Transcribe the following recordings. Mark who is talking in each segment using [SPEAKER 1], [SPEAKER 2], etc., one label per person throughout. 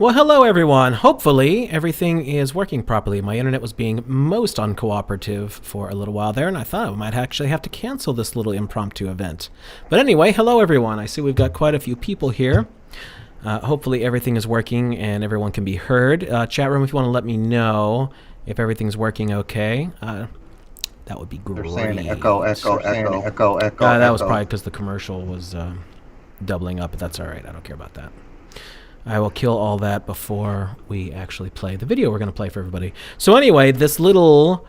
[SPEAKER 1] Well, hello everyone. Hopefully everything is working properly. My internet was being most uncooperative for a little while there, and I thought I might actually have to cancel this little impromptu event. But anyway, hello everyone. I see we've got quite a few people here. Hopefully everything is working and everyone can be heard. Chat room, if you want to let me know if everything's working okay. That would be great.
[SPEAKER 2] They're saying echo.
[SPEAKER 1] That was probably because the commercial was doubling up, but that's all right. I don't care about that. I will kill all that before we actually play the video we're going to play for everybody. So anyway, this little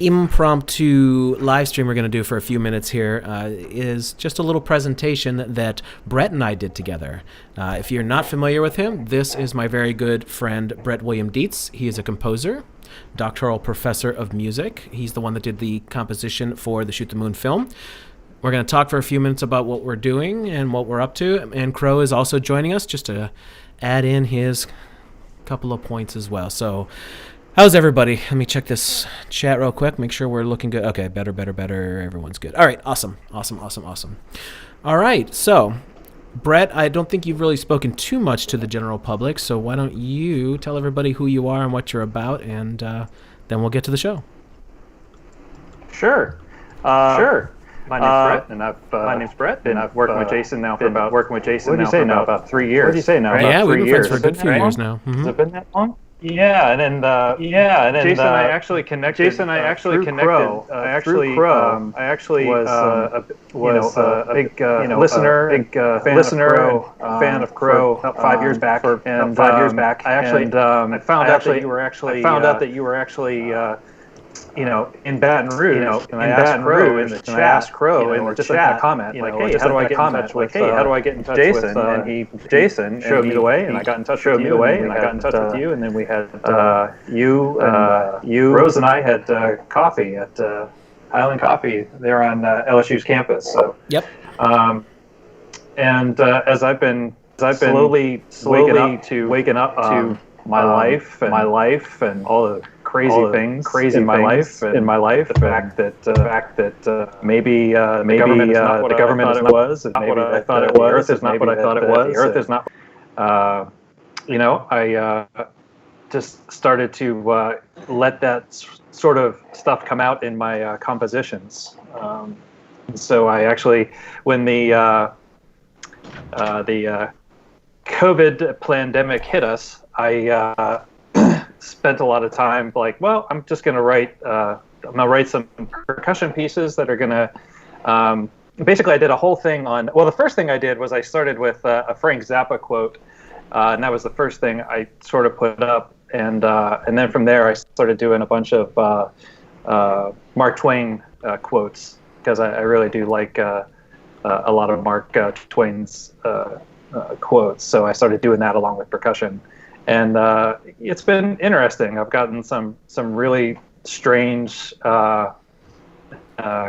[SPEAKER 1] impromptu live stream we're going to do for a few minutes here is just a little presentation that Brett and I did together. If you're not familiar with him, this is my very good friend Brett William Dietz. He is a composer, doctoral professor of music. He's the one that did the composition for the Shoot the Moon film. We're going to talk for a few minutes about what we're doing and what we're up to. And Crow is also joining us just to add in his couple of points as well. So how's everybody? Let me check this chat real quick. Make sure we're looking good. Okay, better. Everyone's good. All right, awesome. All right, so Brett, I don't think you've really spoken too much to the general public. So why don't you tell everybody who you are and what you're about, and then we'll get to the show.
[SPEAKER 3] Sure. My name's Brett, and I've worked with Jason now for about 3 years. What do you say now?
[SPEAKER 1] Yeah, we've been friends for a good few years now.
[SPEAKER 3] Has it been that long? Yeah, and then Jason and I actually connected. Through Crrow. I actually was a big listener, fan of Crrow about 5 years back. I found out that you were actually in Baton Rouge, and I asked Crrow in the chat, a comment, hey, how do I get in touch with Jason showed me the way, and I got in touch with you, and then we had Rose and I had coffee at Highland Coffee there on LSU's campus. So
[SPEAKER 1] yep.
[SPEAKER 3] And as I've been slowly waking up to my life and all the crazy things in my life. The fact that maybe the government is not what I thought it was, and maybe I thought it was. The Earth is not what I thought it was. The Earth is not. I just started to let that sort of stuff come out in my compositions. So I actually, when the COVID pandemic hit us, I spent a lot of time I'm just going to write. I'm going to write some percussion pieces that are going to. Basically, I did a whole thing on. Well, the first thing I did was I started with a Frank Zappa quote, and that was the first thing I sort of put up, and then from there I started doing a bunch of Mark Twain quotes, because I really do like a lot of Mark Twain's quotes. So I started doing that along with percussion. And it's been interesting. I've gotten some really strange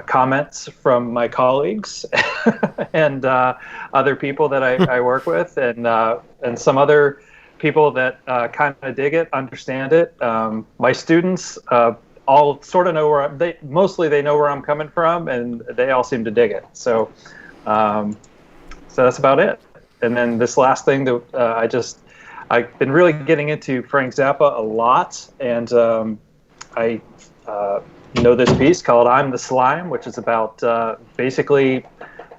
[SPEAKER 3] comments from my colleagues and other people that I work with, and some other people that kind of dig it, understand it. My students all sort of know they know where I'm coming from, and they all seem to dig it. So that's about it. And then this last thing that I've been really getting into Frank Zappa a lot, and I know this piece called "I'm the Slime," which is about basically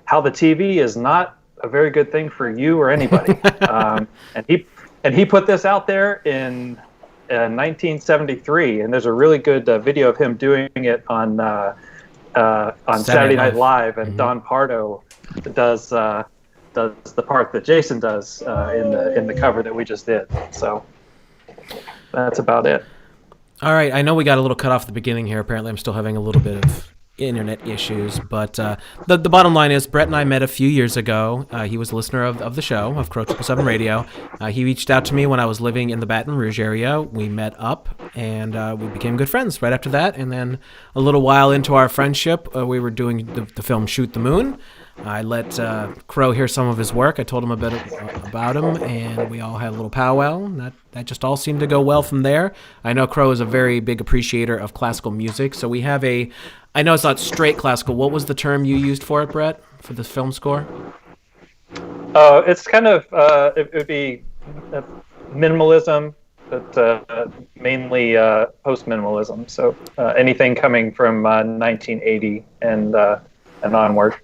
[SPEAKER 3] how the TV is not a very good thing for you or anybody. And he put this out there in 1973, and there's a really good video of him doing it on Saturday Night Live, and Don Pardo does the part that Jason does in the cover that we just did. So that's about it.
[SPEAKER 1] All right, I know we got a little cut off at the beginning here. Apparently I'm still having a little bit of internet issues, but the bottom line is Brett and I met a few years ago. He was a listener of the show, of Crrow777 Radio. He reached out to me when I was living in the Baton Rouge area. We met up, and we became good friends right after that. And then a little while into our friendship, we were doing the film Shoot the Moon. I let Crow hear some of his work. I told him a bit about him, and we all had a little powwow. And that just all seemed to go well from there. I know Crow is a very big appreciator of classical music, so we have I know it's not straight classical. What was the term you used for it, Brett, for the film score?
[SPEAKER 3] It's kind of, it would be minimalism, but mainly post-minimalism. So anything coming from 1980 and onward.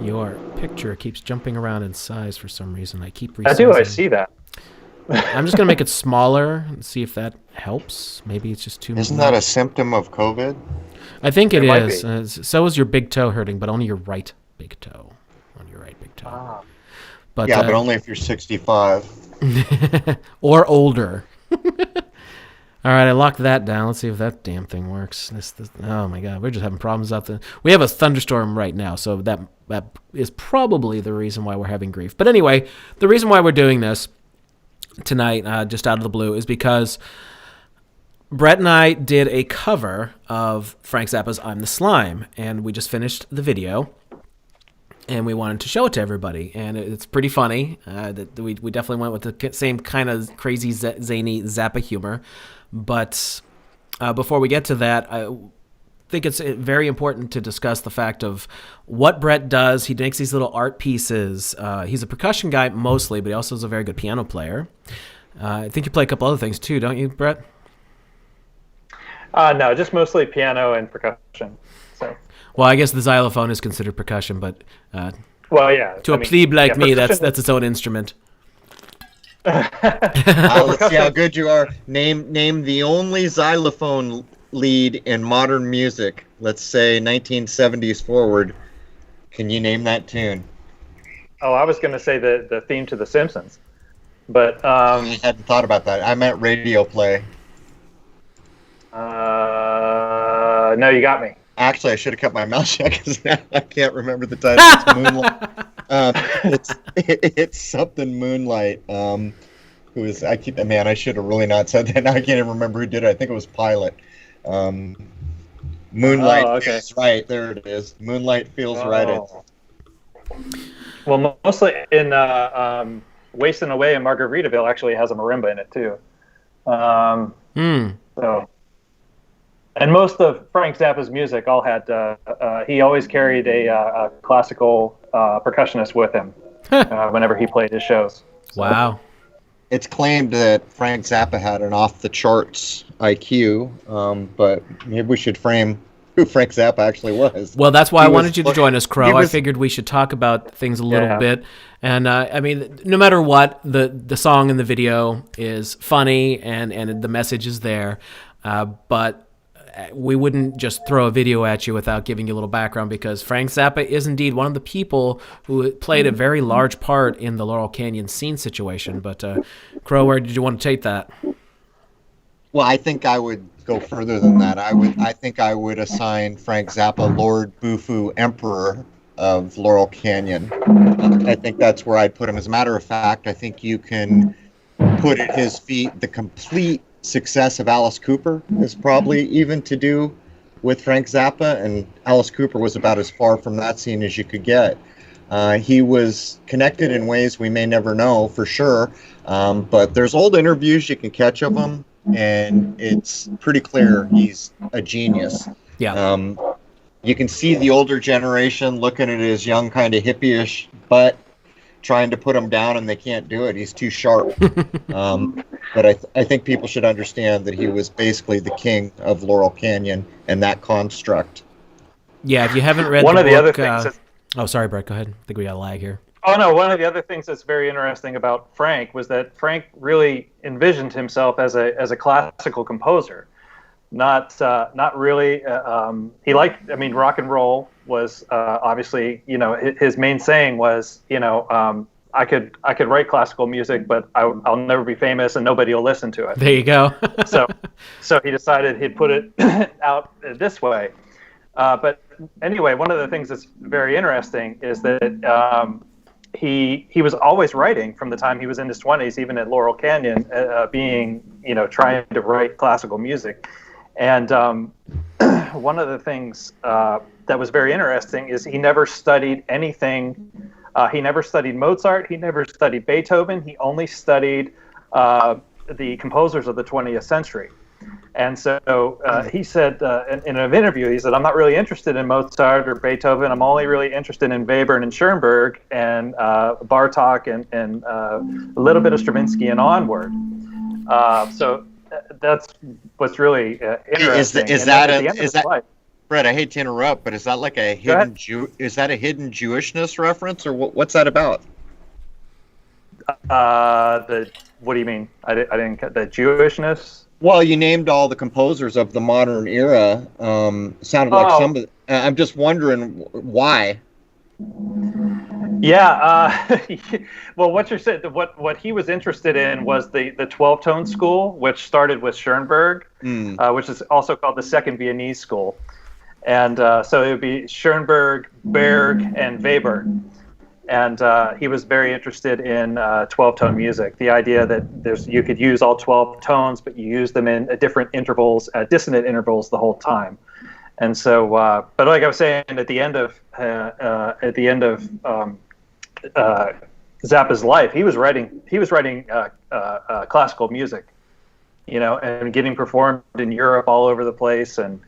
[SPEAKER 1] Your picture keeps jumping around in size for some reason. I keep resizing.
[SPEAKER 3] I see that.
[SPEAKER 1] I'm just going to make it smaller and see if that helps. Maybe it's just too much.
[SPEAKER 2] Isn't that a symptom of COVID?
[SPEAKER 1] I think it
[SPEAKER 3] might
[SPEAKER 1] is. So is your big toe hurting, but only your right big toe. On your right big toe.
[SPEAKER 3] Ah.
[SPEAKER 1] But,
[SPEAKER 2] yeah, but only if you're 65.
[SPEAKER 1] or older. All right, I locked that down. Let's see if that damn thing works. Oh my God, we're just having problems out there. We have a thunderstorm right now, so that is probably the reason why we're having grief. But anyway, the reason why we're doing this tonight, just out of the blue, is because Brett and I did a cover of Frank Zappa's "I'm the Slime," and we just finished the video. And we wanted to show it to everybody, and it's pretty funny. We definitely went with the same kind of crazy, zany Zappa humor. But before we get to that, I think it's very important to discuss the fact of what Brett does. He makes these little art pieces. He's a percussion guy mostly, but he also is a very good piano player. I think you play a couple other things too, don't you, Brett?
[SPEAKER 3] No, just mostly piano and percussion. So.
[SPEAKER 1] Well, I guess the xylophone is considered percussion, but
[SPEAKER 3] well, yeah.
[SPEAKER 1] To a plebe like me, that's its own instrument.
[SPEAKER 2] Let's see how good you are. Name the only xylophone lead in modern music. Let's say 1970s forward. Can you name that tune?
[SPEAKER 3] Oh, I was going to say the theme to The Simpsons, but
[SPEAKER 2] I hadn't thought about that. I meant radio play.
[SPEAKER 3] No, you got me.
[SPEAKER 2] Actually, I should have kept my mouth shut because now I can't remember the title. It's Moonlight. It's something Moonlight. I should have really not said that. Now I can't even remember who did it. I think it was Pilot. Moonlight Feels Right. There it is. Moonlight Feels Right.
[SPEAKER 3] Well, mostly in Wasting Away in Margaritaville actually has a marimba in it too. So. And most of Frank Zappa's music all had, he always carried a classical percussionist with him whenever he played his shows.
[SPEAKER 1] So. Wow.
[SPEAKER 2] It's claimed that Frank Zappa had an off-the-charts IQ, but maybe we should frame who Frank Zappa actually was.
[SPEAKER 1] Well, that's why I wanted you to join us, Crow. I figured we should talk about things a little bit. And, I mean, no matter what, the song and the video is funny and the message is there, but we wouldn't just throw a video at you without giving you a little background, because Frank Zappa is indeed one of the people who played a very large part in the Laurel Canyon scene situation. But Crow, where did you want to take that?
[SPEAKER 2] Well, I think I would go further than that. I think I would assign Frank Zappa Lord Bufu, Emperor of Laurel Canyon. I think that's where I'd put him. As a matter of fact, I think you can put at his feet the complete success of Alice Cooper is probably even to do with Frank Zappa, and Alice Cooper was about as far from that scene as you could get. He was connected in ways we may never know for sure, but there's old interviews you can catch of him, and it's pretty clear he's a genius.
[SPEAKER 1] Yeah.
[SPEAKER 2] You can see the older generation looking at his young kind of hippie-ish butt, trying to put him down, and they can't do it. He's too sharp. But I think people should understand that he was basically the king of Laurel Canyon and that construct.
[SPEAKER 1] Yeah, if you haven't read
[SPEAKER 3] one
[SPEAKER 1] the
[SPEAKER 3] of
[SPEAKER 1] book,
[SPEAKER 3] the other things.
[SPEAKER 1] Oh, sorry, Brett. Go ahead. I think we got a lag here.
[SPEAKER 3] Oh no, one of the other things that's very interesting about Frank was that Frank really envisioned himself as a classical composer. Not really. He liked. I mean, rock and roll was obviously, his main saying was, I could write classical music, but I'll never be famous and nobody will listen to it.
[SPEAKER 1] There you go.
[SPEAKER 3] so he decided he'd put it out this way. But anyway, one of the things that's very interesting is that he was always writing from the time he was in his 20s, even at Laurel Canyon, trying to write classical music. And one of the things that was very interesting is he never studied anything. He never studied Mozart. He never studied Beethoven. He only studied the composers of the 20th century. And so he said in an interview, he said, I'm not really interested in Mozart or Beethoven. I'm only really interested in Webern and Schoenberg and Bartok and a little bit of Stravinsky and onward. So that's what's really interesting.
[SPEAKER 2] Is that Brett, I hate to interrupt, but is that like a hidden is that a hidden Jewishness reference, or what's that about?
[SPEAKER 3] What do you mean? I didn't get the Jewishness.
[SPEAKER 2] Well, you named all the composers of the modern era. Sounded like some of. I'm just wondering why.
[SPEAKER 3] Yeah. Well, what you're saying, what he was interested in was the 12-tone school, which started with Schoenberg, which is also called the Second Viennese School, and so it would be Schoenberg, Berg, and Weber. And he was very interested in 12-tone music. The idea that you could use all 12 tones, but you use them in different intervals, dissonant intervals, the whole time. And so, but like I was saying, at the end of Zappa's life, he was writing classical music, and getting performed in Europe all over the place. And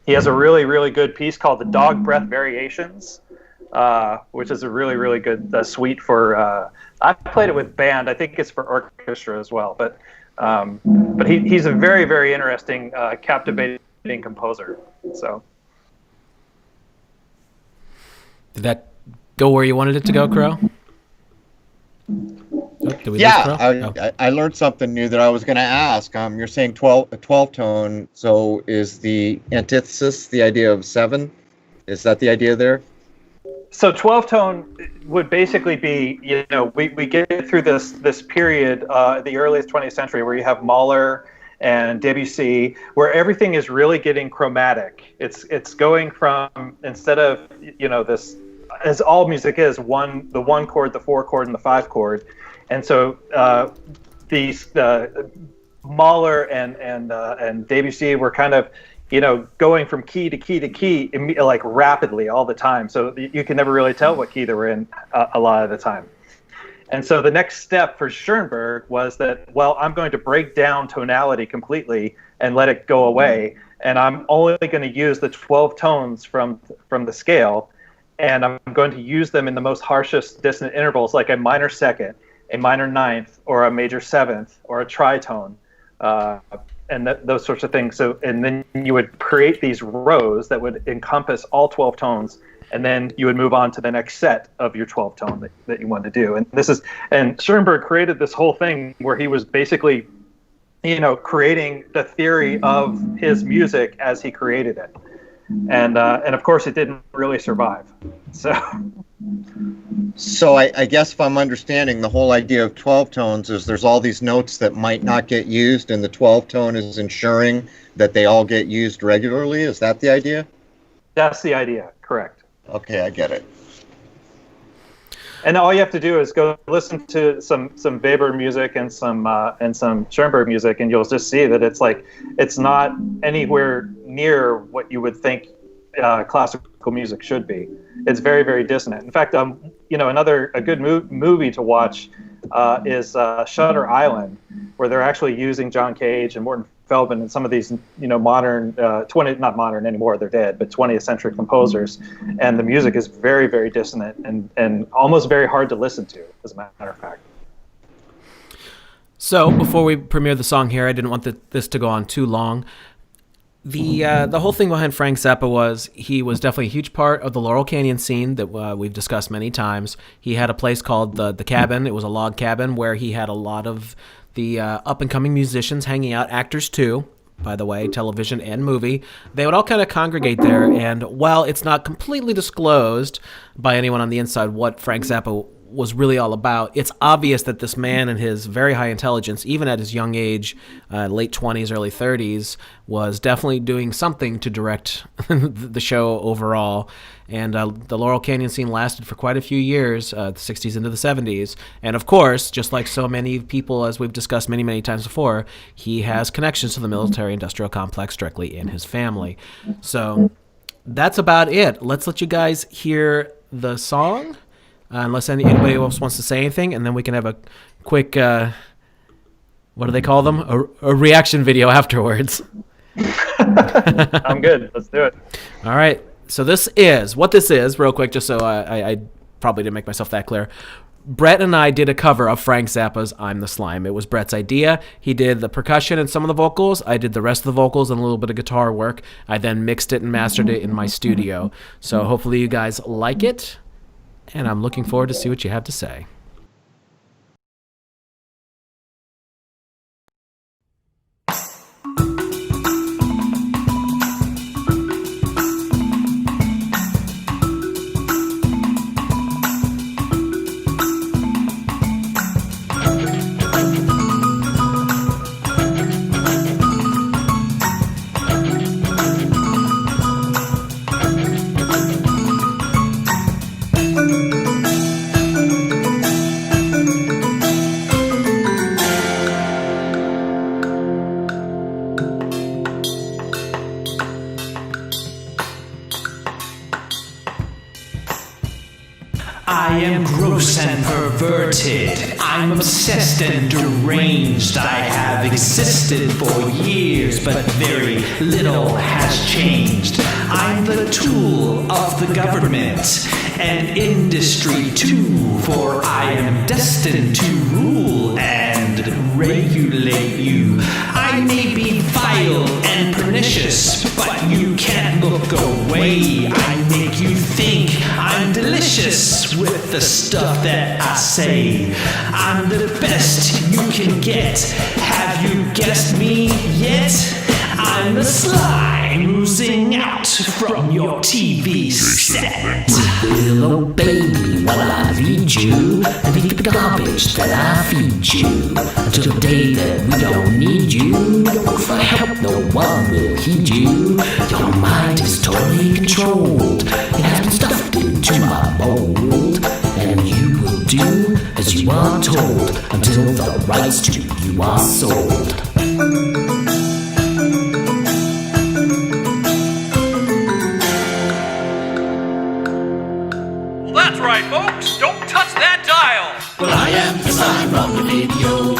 [SPEAKER 3] he has a really, really good piece called "The Dog Breath Variations." Which is a really, really good suite for. I played it with band. I think it's for orchestra as well. But he's a very, very interesting, captivating composer. So.
[SPEAKER 1] Did that go where you wanted it to go, Crow?
[SPEAKER 2] I learned something new that I was going to ask. You're saying 12 tone. So is the antithesis the idea of 7? Is that the idea there?
[SPEAKER 3] So 12-tone would basically be, we get through this period, the earliest 20th century, where you have Mahler and Debussy, where everything is really getting chromatic. It's going from, instead of, this, as all music is, the 1 chord, the 4 chord, and the 5 chord. And so these Mahler and Debussy were kind of, going from key to key to key, like rapidly all the time. So you can never really tell what key they were in a lot of the time. And so the next step for Schoenberg was that, well, I'm going to break down tonality completely and let it go away. And I'm only going to use the 12 tones from the scale. And I'm going to use them in the most harshest dissonant intervals, like a minor second, a minor ninth, or a major seventh, or a tritone. And those sorts of things. So, and then you would create these rows that would encompass all 12 tones, and then you would move on to the next set of your 12 tone that you wanted to do. And Schoenberg created this whole thing where he was basically, creating the theory of his music as he created it. And of course, it didn't really survive.
[SPEAKER 2] So I guess if I'm understanding, the whole idea of 12 tones is there's all these notes that might not get used, and the 12 tone is ensuring that they all get used regularly. Is that the idea?
[SPEAKER 3] That's the idea, correct.
[SPEAKER 2] Okay, I get it.
[SPEAKER 3] And all you have to do is go listen to some Weber music and some Schoenberg music, and you'll just see that it's not anywhere near what you would think classical music should be. It's very, very dissonant. In fact, a good movie to watch is Shutter Island, where they're actually using John Cage and Morton Feldman and some of these, modern, not modern anymore, they're dead, but 20th century composers. And the music is very, very dissonant and almost very hard to listen to, as a matter of fact.
[SPEAKER 1] So before we premiere the song here, I didn't want this to go on too long. The whole thing behind Frank Zappa was he was definitely a huge part of the Laurel Canyon scene that we've discussed many times. He had a place called the Cabin. It was a log cabin where he had a lot of the up-and-coming musicians hanging out, actors too, by the way, television and movie. They would all kind of congregate there, and while it's not completely disclosed by anyone on the inside what Frank Zappa was really all about, it's obvious that this man and his very high intelligence, even at his young age, late 20s, early 30s, was definitely doing something to direct the show overall. And the Laurel Canyon scene lasted for quite a few years, the 60s into the 70s. And of course, just like so many people, as we've discussed many, many times before, he has connections to the military-industrial complex directly in his family. So that's about it. Let's let you guys hear the song. Unless anybody else wants to say anything, and then we can have a quick what do they call them? A reaction video afterwards.
[SPEAKER 3] I'm good. Let's do it.
[SPEAKER 1] All right. So this is real quick, just so I probably didn't make myself that clear. Brett and I did a cover of Frank Zappa's I'm the Slime. It was Brett's idea. He did the percussion and some of the vocals. I did the rest of the vocals and a little bit of guitar work. I then mixed it and mastered it in my studio. So hopefully you guys like it, and I'm looking forward to see what you have to say.
[SPEAKER 4] I am gross and perverted. I'm obsessed and deranged. I have existed for years, but very little has changed. I'm the tool of the government and industry too, for I am destined to rule and regulate you. I may be vile and pernicious, but you can't look away. I make you think I'm delicious with the stuff that I say. I'm the best you can get. Have you guessed me yet? I'm the slime oozing out from your TV set.
[SPEAKER 5] Willow baby, while I lead you, and eat the garbage that I feed you. Until the day that we don't need you, don't for help, no one will heed you. Your mind is totally controlled. It has been stuffed into my mold, and you will do as you are told until the rights to you are sold.
[SPEAKER 6] That's right, folks. Don't touch that dial.
[SPEAKER 5] Well, I am the slime from the video,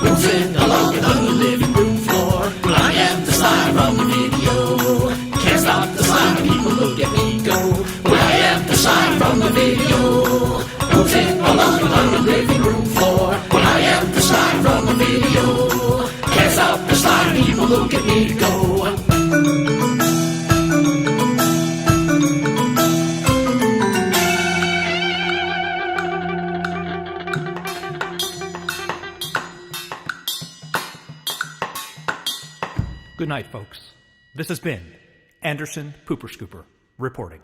[SPEAKER 5] moving along on the living room floor. Well, I am the slime from the video, can't stop the slime when people look at me go. Well, I am the slime from the video, moving along on the living room floor. Well, I am the slime from the video, can't stop the slime when people look at me go.
[SPEAKER 6] Good night, folks. This has been Anderson Pooper Scooper reporting.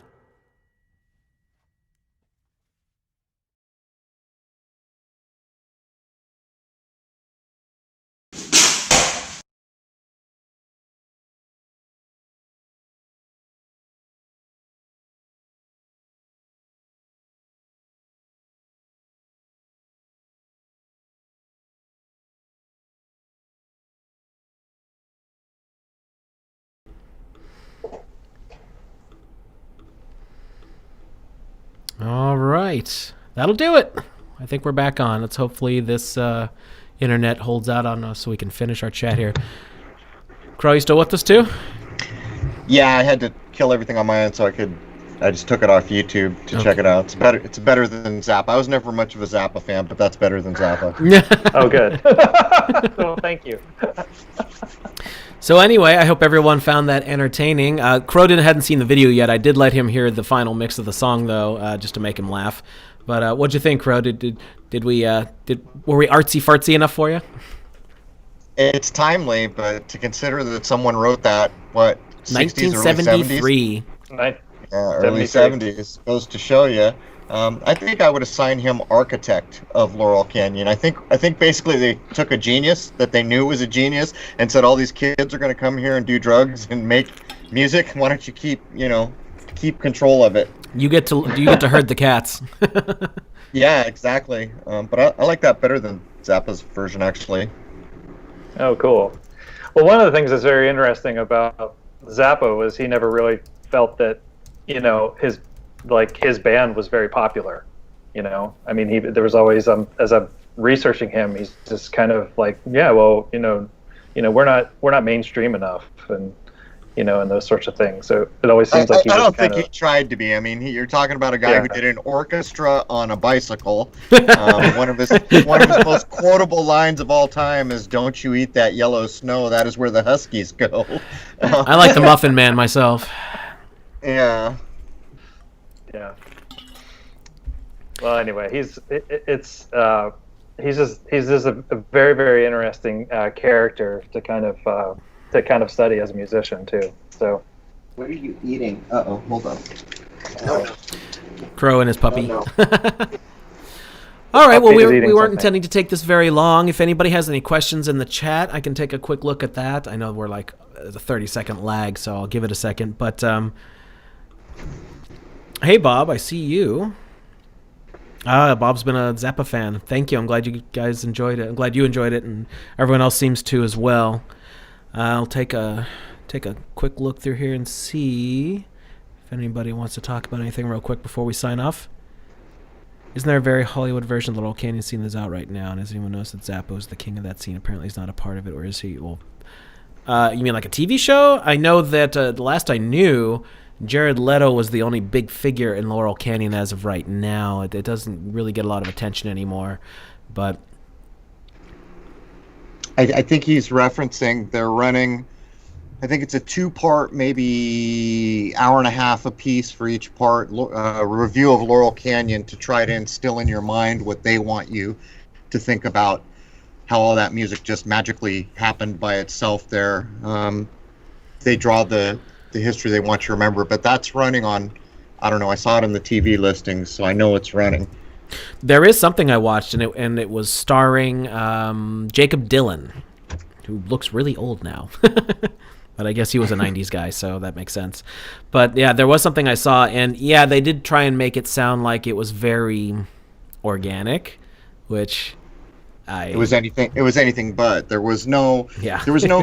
[SPEAKER 1] All right. That'll do it. I think we're back on. Let's hopefully this internet holds out on us so we can finish our chat here. Crow, you still with us too?
[SPEAKER 2] Yeah, I had to kill everything on my end so I just took it off YouTube to check it out. It's better than Zappa. I was never much of a Zappa fan, but that's better than Zappa.
[SPEAKER 3] Oh, good. Well, thank you.
[SPEAKER 1] So anyway, I hope everyone found that entertaining. Crow hadn't seen the video yet. I did let him hear the final mix of the song though, just to make him laugh. But what'd you think, Crow? Were we artsy fartsy enough for you?
[SPEAKER 2] It's timely, but to consider that someone wrote that, 60s,
[SPEAKER 1] 1973.
[SPEAKER 2] Early 70s, goes to show you. I think I would assign him architect of Laurel Canyon. I think basically they took a genius that they knew was a genius and said all these kids are going to come here and do drugs and make music. Why don't you keep control of it?
[SPEAKER 1] You get to herd the cats.
[SPEAKER 2] Yeah, exactly. But I like that better than Zappa's version, actually.
[SPEAKER 3] Oh, cool. Well, one of the things that's very interesting about Zappa was he never really felt that, his band was very popular. I mean, there was always, as I've researching him, he's just kind of like, yeah, well, we're not mainstream enough, and and those sorts of things. So it always seems like
[SPEAKER 2] I don't think he tried to be. I mean, you're talking about a guy who did an orchestra on a bicycle. One of his most quotable lines of all time is, "Don't you eat that yellow snow? That is where the Huskies go."
[SPEAKER 1] I like the Muffin Man myself.
[SPEAKER 2] Yeah.
[SPEAKER 3] Yeah. Well, anyway, he's just a very, very interesting character to kind of study as a musician too. So,
[SPEAKER 2] what are you eating? Hold on.
[SPEAKER 1] Crow and his puppy.
[SPEAKER 2] No.
[SPEAKER 1] All right, well, we weren't
[SPEAKER 3] something.
[SPEAKER 1] intending to take this very long. If anybody has any questions in the chat, I can take a quick look at that. I know we're like a 30-second lag, so I'll give it a second. But, hey, Bob, I see you. Bob's been a Zappa fan. Thank you. I'm glad you guys enjoyed it. I'm glad you enjoyed it, and everyone else seems to as well. I'll take a quick look through here and see if anybody wants to talk about anything real quick before we sign off. Isn't there a very Hollywood version of the Laurel Canyon scene that's out right now? And has anyone noticed that Zappa is the king of that scene? Apparently he's not a part of it, or is he? Well, you mean like a TV show? I know that the last I knew, Jared Leto was the only big figure in Laurel Canyon as of right now. It doesn't really get a lot of attention anymore, but
[SPEAKER 2] I think he's referencing they're running. I think it's a 2-part, maybe hour and a half a piece for each part, review of Laurel Canyon to try to instill in your mind what they want you to think about, how all that music just magically happened by itself there. They draw the history they want you to remember, but that's running on, I don't know, I saw it in the TV listings, so I know it's running.
[SPEAKER 1] There is something I watched, and it was starring Jacob Dylan, who looks really old now. But I guess he was a 90s guy, so that makes sense. But yeah, there was something I saw, and yeah, they did try and make it sound like it was very organic, which It was anything but. There was no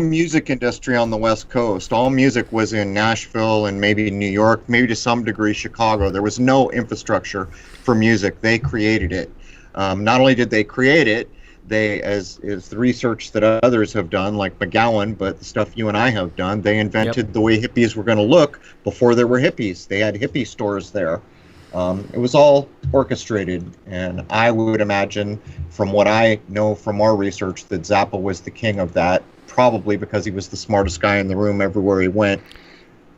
[SPEAKER 1] music industry on the West Coast. All music was in Nashville and maybe New York, maybe to some degree Chicago. There was no infrastructure for music. They created it. Not only did they create it, they, as is the research that others have done, like McGowan, but the stuff you and I have done, they invented the way hippies were going to look before there were hippies. They had hippie stores there. It was all orchestrated, and I would imagine, from what I know from our research, that Zappa was the king of that, probably because he was the smartest guy in the room everywhere he went.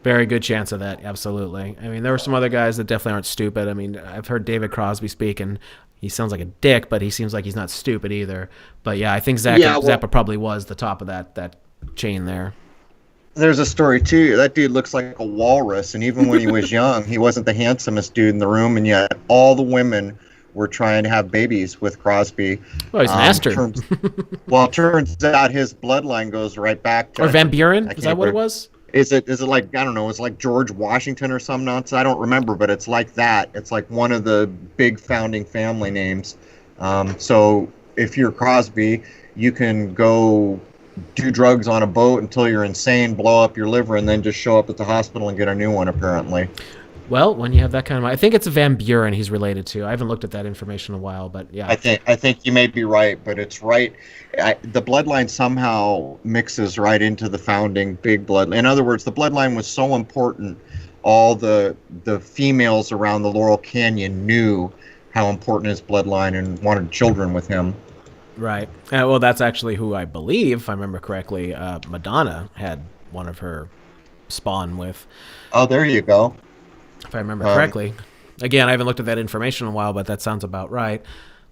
[SPEAKER 1] Very good chance of that, absolutely. I mean, there were some other guys that definitely aren't stupid. I mean, I've heard David Crosby speak, and he sounds like a dick, but he seems like he's not stupid either. But yeah, I think Zappa probably was the top of that chain there.
[SPEAKER 2] There's a story too. That dude looks like a walrus, and even when he was young, he wasn't the handsomest dude in the room, and yet all the women were trying to have babies with Crosby.
[SPEAKER 1] Well, he's master.
[SPEAKER 2] It turns out his bloodline goes right back to...
[SPEAKER 1] Or Van Buren? Is that what it was?
[SPEAKER 2] Is it like, I don't know, it's like George Washington or some nonsense? I don't remember, but it's like that. It's like one of the big founding family names. So if you're Crosby, you can go do drugs on a boat until you're insane, blow up your liver, and then just show up at the hospital and get a new one, apparently.
[SPEAKER 1] Well, when you have that kind of... I think it's Van Buren he's related to. I haven't looked at that information in a while, but yeah.
[SPEAKER 2] I think you may be right, but it's right. The bloodline somehow mixes right into the founding big blood. In other words, the bloodline was so important, all the females around the Laurel Canyon knew how important his bloodline and wanted children with him.
[SPEAKER 1] Right. Well, that's actually who I believe, if I remember correctly, Madonna had one of her spawn with.
[SPEAKER 2] Oh, there you go.
[SPEAKER 1] If I remember correctly. Again, I haven't looked at that information in a while, but that sounds about right.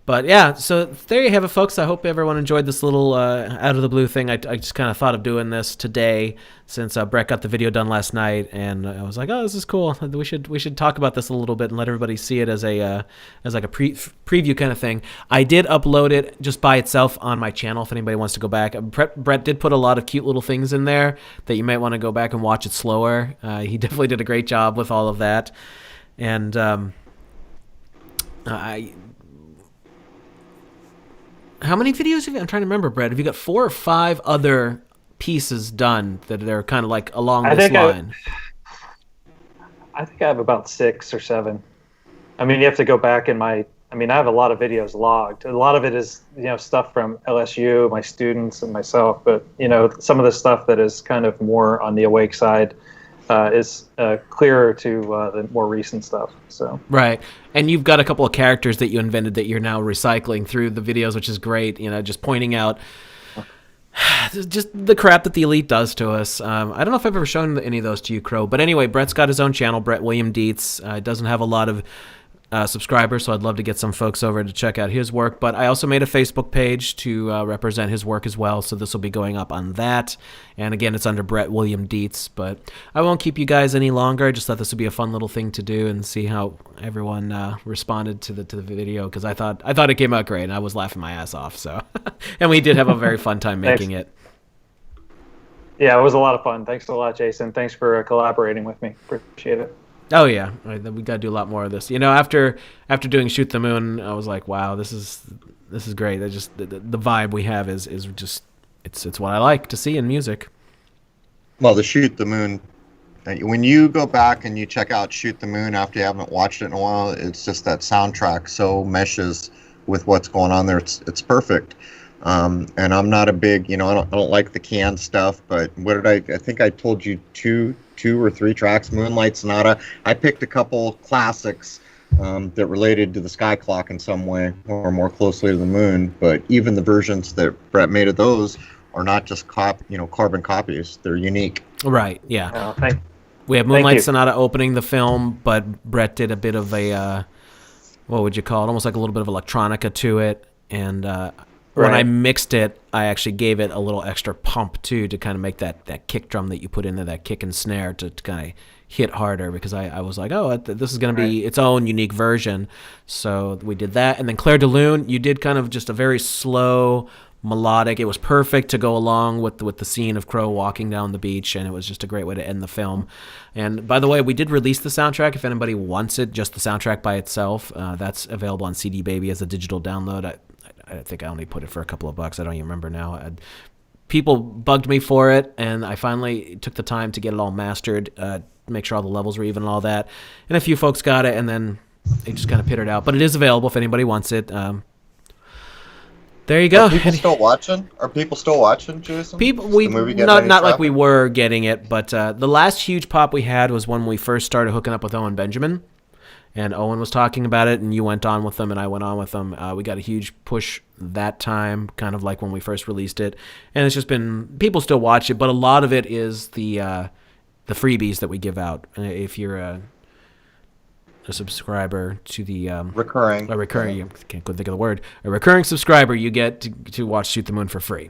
[SPEAKER 1] But yeah, so there you have it, folks. I hope everyone enjoyed this little out of the blue thing. I just kind of thought of doing this today since Brett got the video done last night, and I was like, oh, this is cool. We should talk about this a little bit and let everybody see it as like a preview kind of thing. I did upload it just by itself on my channel if anybody wants to go back. Brett did put a lot of cute little things in there that you might want to go back and watch it slower. He definitely did a great job with all of that, and how many videos have you? I'm trying to remember, Brett. Have you got 4 or 5 other pieces done that are kind of like along this line?
[SPEAKER 3] I think I have about 6 or 7. I mean, you have to go back in my I mean, I have a lot of videos logged. A lot of it is, stuff from LSU, my students, and myself. But, some of the stuff that is kind of more on the Awake side is clearer to the more recent stuff. So
[SPEAKER 1] Right. And you've got a couple of characters that you invented that you're now recycling through the videos, which is great. Just pointing out just the crap that the Elite does to us. I don't know if I've ever shown any of those to you, Crow. But anyway, Brett's got his own channel, Brett William Dietz. Doesn't have a lot of subscribers, so I'd love to get some folks over to check out his work. But I also made a Facebook page to represent his work as well, so this will be going up on that. And again, it's under Brett William Dietz. But I won't keep you guys any longer. I just thought this would be a fun little thing to do and see how everyone responded to the video, because I thought it came out great, and I was laughing my ass off. So, and we did have a very fun time making it.
[SPEAKER 3] Yeah, it was a lot of fun. Thanks a lot, Jason. Thanks for collaborating with me. Appreciate it.
[SPEAKER 1] Oh yeah, we got to do a lot more of this. After doing Shoot the Moon, I was like, wow, this is great. That just the vibe we have is just it's what I like to see in music.
[SPEAKER 2] Well, the Shoot the Moon, when you go back and you check out Shoot the Moon after you haven't watched it in a while, it's just that soundtrack so meshes with what's going on there. It's perfect. And I'm not a big, I don't like the canned stuff, but what did I think I told you two or three tracks, Moonlight Sonata. I picked a couple classics that related to the sky clock in some way, or more closely to the moon, but even the versions that Brett made of those are not just carbon copies. They're unique.
[SPEAKER 1] Right, yeah.
[SPEAKER 3] Oh,
[SPEAKER 1] we have Moonlight Sonata opening the film, but Brett did a bit of a, what would you call it, almost like a little bit of electronica to it, and when I mixed it, I actually gave it a little extra pump too, to kind of make that kick drum that you put in there, that kick and snare, to kind of hit harder, because I was like, oh, this is going to be its own unique version. So we did that. And then Claire de Lune, you did kind of just a very slow, melodic. It was perfect to go along with the scene of Crow walking down the beach, and it was just a great way to end the film. And by the way, we did release the soundtrack. If anybody wants it, just the soundtrack by itself, that's available on CD Baby as a digital download. I think I only put it for a couple of bucks. I don't even remember now. People bugged me for it, and I finally took the time to get it all mastered, make sure all the levels were even and all that. And a few folks got it, and then they just kind of pittered out. But it is available if anybody wants it. There you go.
[SPEAKER 2] Are people still watching? Jason?
[SPEAKER 1] Not like we were getting it, but the last huge pop we had was when we first started hooking up with Owen Benjamin. And Owen was talking about it, and you went on with them, and I went on with them. We got a huge push that time, kind of like when we first released it. And it's just been, people still watch it, but a lot of it is the freebies that we give out. If you're a subscriber to the
[SPEAKER 2] recurring,
[SPEAKER 1] I can't think of the word. A recurring subscriber, you get to watch Shoot the Moon for free.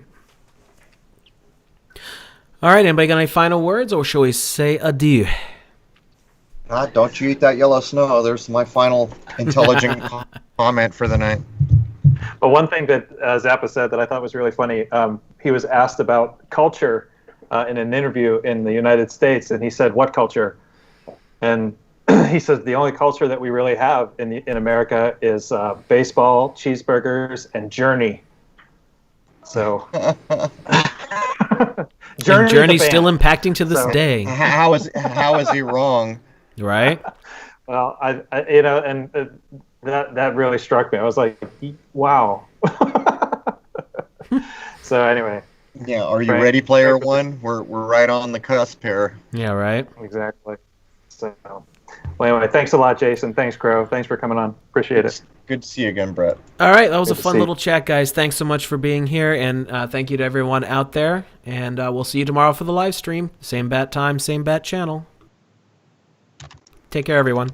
[SPEAKER 1] All right, anybody got any final words, or shall we say adieu?
[SPEAKER 2] Don't you eat that yellow snow. There's my final intelligent comment for the night.
[SPEAKER 3] But one thing that Zappa said that I thought was really funny, he was asked about culture in an interview in the United States, and he said, "What culture?" And he says, "The only culture that we really have in America is baseball, cheeseburgers, and Journey." So,
[SPEAKER 1] Journey's still impacting to this day.
[SPEAKER 2] How is he wrong?
[SPEAKER 1] Right?
[SPEAKER 3] Well, that really struck me. I was like, wow. So anyway.
[SPEAKER 2] Yeah, are you ready, Player One? We're right on the cusp here.
[SPEAKER 1] Yeah, right.
[SPEAKER 3] Exactly. So, well, anyway, thanks a lot, Jason. Thanks, Crow. Thanks for coming on. Appreciate it.
[SPEAKER 2] Good to see you again, Brett.
[SPEAKER 1] All right, that was a fun little chat, guys. Thanks so much for being here, and thank you to everyone out there. And we'll see you tomorrow for the live stream. Same bat time, same bat channel. Take care, everyone.